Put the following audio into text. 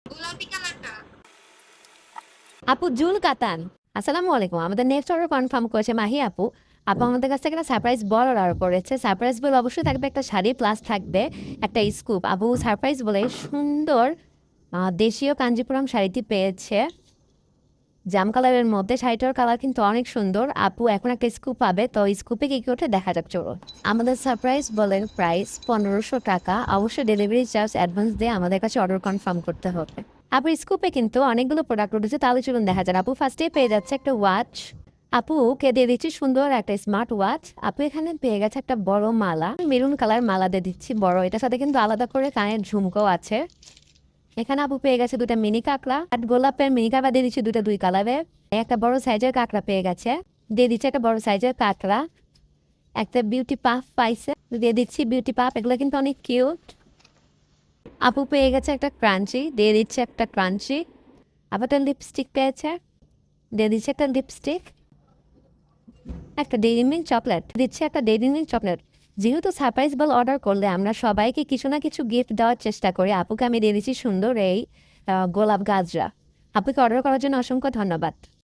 গোলাপি কালারটা। আপু জুল কাতান। আসসালামু আলাইকুম। আমাদের নেক্সট অর্ডার কনফার্ম করেছে মাহি আপু। আপু আমাদের কাছ থেকে একটা সারপ্রাইজ বল অর্ডার করেছে। সারপ্রাইজ বলে অবশ্যই থাকবে একটা শাড়ি প্লাস থাকবে একটা স্কুপ। আপু সারপ্রাইজ বলে সুন্দর দেশীয় কাঞ্জিপুরম শাড়িটি পেয়েছে জাম কালারের মধ্যে। শাড়িটার কালার কিন্তু অনেক সুন্দর। আপু এখন একটা স্কুপ পাবে, তো স্কুপে কি কি ওঠে দেখা যাক চলো। আমাদের সারপ্রাইজ বলের প্রাইস 1500 টাকা। অবশ্যই ডেলিভারি চার্জ অ্যাডভান্স দিয়ে আমাদের কাছে অর্ডার কনফার্ম করতে হবে। আপু স্কুপে কিন্তু অনেকগুলো প্রোডাক্ট উঠেছে, তাহলে চলুন দেখা যাক। আপু ফার্স্টে পেয়ে যাচ্ছে একটা ওয়াচ। আপুকে দিয়ে দিচ্ছি সুন্দর একটা স্মার্ট ওয়াচ। আপু এখানে পেয়ে গেছে একটা বড় মালা, মেরুন কালার মালা দিয়ে দিচ্ছি বড়। এটার সাথে কিন্তু আলাদা করে কানের ঝুমকো আছে। এখানে আপু পেয়ে গেছে দুটা মিনি কাঁকড়া আর গোলাপের মিনি কাঁকড়া দিয়ে দিচ্ছি দুটা দুই কালারের। একটা বড় সাইজের কাঁকড়া পেয়ে গেছে, দিয়ে দিচ্ছে একটা বড় সাইজের কাঁকড়া। একটা বিউটি পাফ পাইছে, দিয়ে দিচ্ছি বিউটি পাফ। এগুলো কিন্তু অনেক কিউট। আপু পেয়ে গেছে একটা ক্রাঞ্চি, দিয়ে দিচ্ছে একটা ক্রাঞ্চি। আবার একটা লিপস্টিক পেয়েছে, দিয়ে দিচ্ছে একটা লিপস্টিক। একটা ডেইরি মিল্ক চকলেট দিচ্ছে, একটা ডেইরি মিল্ক চকলেট। যেহেতু সারপ্রাইজ বল অর্ডার করলে আমরা সবাইকে কিছু না কিছু গিফট দেওয়ার চেষ্টা করি। আপুকে আমি দিয়ে দিচ্ছি সুন্দর এই গোলাপ গাজরা। আপুকে অর্ডার করার জন্য অসংখ্য ধন্যবাদ।